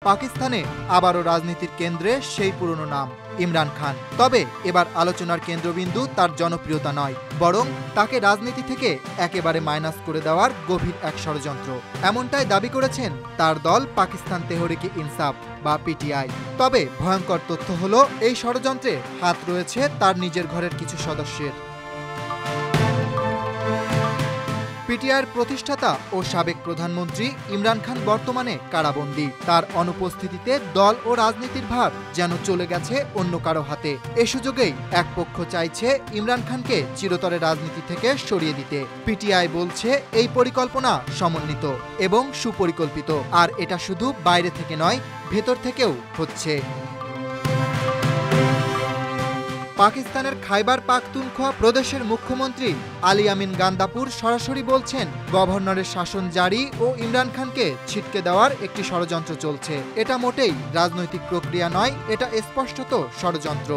পাকিস্তানে আবারও রাজনীতির কেন্দ্রে সেই পুরনো নাম ইমরান খান। তবে এবার আলোচনার কেন্দ্রবিন্দু তার জনপ্রিয়তা নয়, বরং তাকে রাজনীতি থেকে একেবারে মাইনাস করে দেওয়ার গভীর এক ষড়যন্ত্র। এমনটাই দাবি করেছেন তার দল পাকিস্তান তেহরিকে ইনসাফ বা পিটিআই। তবে ভয়ঙ্কর তথ্য হলো এই ষড়যন্ত্রে হাত রয়েছে তার নিজের ঘরের কিছু সদস্যের। পিটিআইয়ের প্রতিষ্ঠাতা ও সাবেক প্রধানমন্ত্রী ইমরান খান বর্তমানে কারাবন্দী। তার অনুপস্থিতিতে দল ও রাজনীতির ভার যেন চলে গেছে অন্য কারো হাতে। এ সুযোগেই এক পক্ষ চাইছে ইমরান খানকে চিরতরে রাজনীতি থেকে সরিয়ে দিতে। পিটিআই বলছে এই পরিকল্পনা সমন্বিত এবং সুপরিকল্পিত, আর এটা শুধু বাইরে থেকে নয়, ভেতর থেকেও হচ্ছে। পাকিস্তানের খাইবার পাখতুনখোয়া প্রদেশের মুখ্যমন্ত্রী আলী আমিন গান্দাপুর সরাসরি বলছেন, গভর্নরের শাসন জারি ও ইমরান খানকে ছিটকে দেওয়ার একটি ষড়যন্ত্র চলছে। এটা মোটেই রাজনৈতিক প্রক্রিয়া নয়, এটা স্পষ্টত ষড়যন্ত্র।